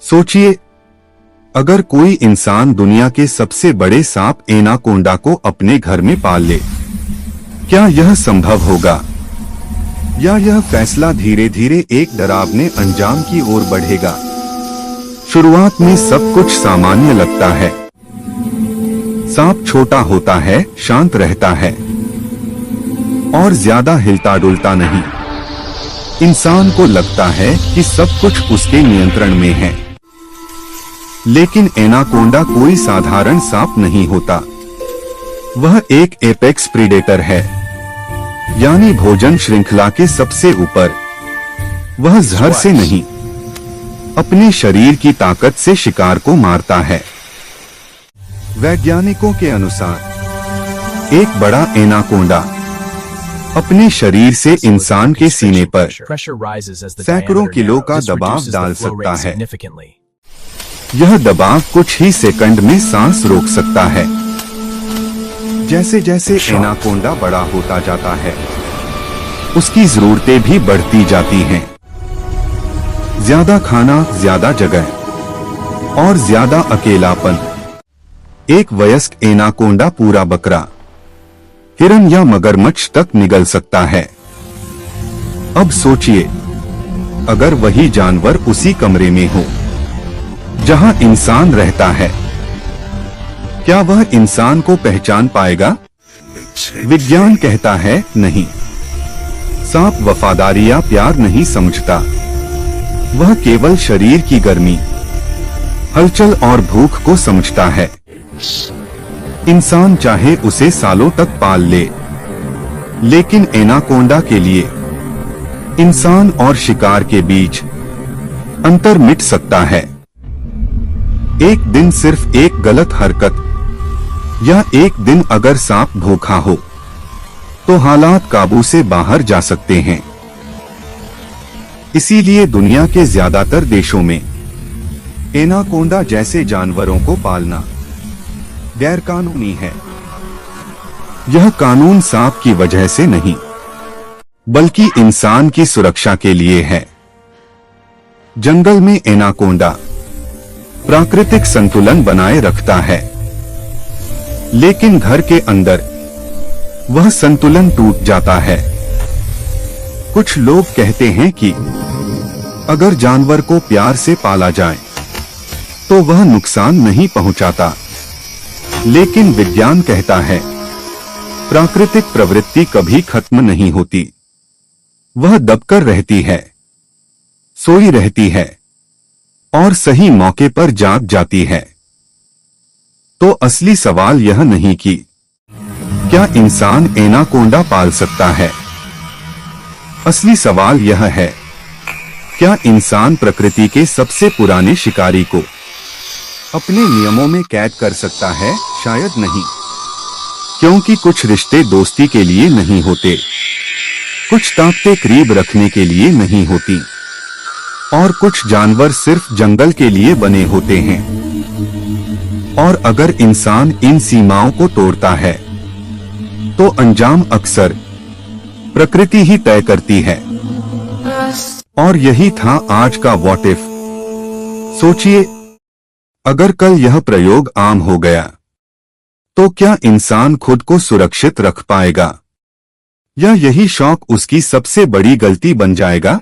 सोचिए, अगर कोई इंसान दुनिया के सबसे बड़े सांप एनाकोंडा को अपने घर में पाल ले, क्या यह संभव होगा? या यह फैसला धीरे धीरे एक डरावने अंजाम की ओर बढ़ेगा? शुरुआत में सब कुछ सामान्य लगता है। सांप छोटा होता है, शांत रहता है और ज्यादा हिलता डुलता नहीं। इंसान को लगता है कि सब कुछ उसके नियंत्रण में है। लेकिन एनाकोंडा कोई साधारण सांप नहीं होता। वह एक एपेक्स प्रीडेटर है, यानी भोजन श्रृंखला के सबसे ऊपर। वह जहर से नहीं, अपने शरीर की ताकत से शिकार को मारता है। वैज्ञानिकों के अनुसार एक बड़ा एनाकोंडा अपने शरीर से इंसान के सीने पर सैकड़ों किलो का दबाव डाल सकता है। यह दबाव कुछ ही सेकंड में सांस रोक सकता है। जैसे जैसे एनाकोंडा बड़ा होता जाता है, उसकी जरूरतें भी बढ़ती जाती हैं। ज्यादा खाना, ज्यादा जगह और ज्यादा अकेलापन। एक वयस्क एनाकोंडा पूरा बकरा, हिरन या मगरमच्छ तक निगल सकता है। अब सोचिए, अगर वही जानवर उसी कमरे में हो जहां इंसान रहता है, क्या वह इंसान को पहचान पाएगा? विज्ञान कहता है नहीं। सांप वफादारी या प्यार नहीं समझता। वह केवल शरीर की गर्मी, हलचल और भूख को समझता है। इंसान चाहे उसे सालों तक पाल ले, लेकिन एनाकोंडा के लिए इंसान और शिकार के बीच अंतर मिट सकता है। एक दिन सिर्फ एक गलत हरकत या एक दिन अगर सांप भूखा हो तो हालात काबू से बाहर जा सकते हैं। इसीलिए दुनिया के ज्यादातर देशों में एनाकोंडा जैसे जानवरों को पालना गैरकानूनी है। यह कानून सांप की वजह से नहीं, बल्कि इंसान की सुरक्षा के लिए है। जंगल में एनाकोंडा प्राकृतिक संतुलन बनाए रखता है, लेकिन घर के अंदर वह संतुलन टूट जाता है। कुछ लोग कहते हैं कि अगर जानवर को प्यार से पाला जाए तो वह नुकसान नहीं पहुंचाता, लेकिन विज्ञान कहता है प्राकृतिक प्रवृत्ति कभी खत्म नहीं होती। वह दबकर रहती है, सोई रहती है और सही मौके पर जाग जाती है। तो असली सवाल यह नहीं कि क्या इंसान एनाकोंडा पाल सकता है। असली सवाल यह है, क्या इंसान प्रकृति के सबसे पुराने शिकारी को अपने नियमों में कैद कर सकता है? शायद नहीं, क्योंकि कुछ रिश्ते दोस्ती के लिए नहीं होते, कुछ ताकतें करीब रखने के लिए नहीं होती और कुछ जानवर सिर्फ जंगल के लिए बने होते हैं। और अगर इंसान इन सीमाओं को तोड़ता है तो अंजाम अक्सर प्रकृति ही तय करती है। और यही था आज का व्हाट इफ। सोचिए, अगर कल यह प्रयोग आम हो गया तो क्या इंसान खुद को सुरक्षित रख पाएगा, या यही शौक उसकी सबसे बड़ी गलती बन जाएगा?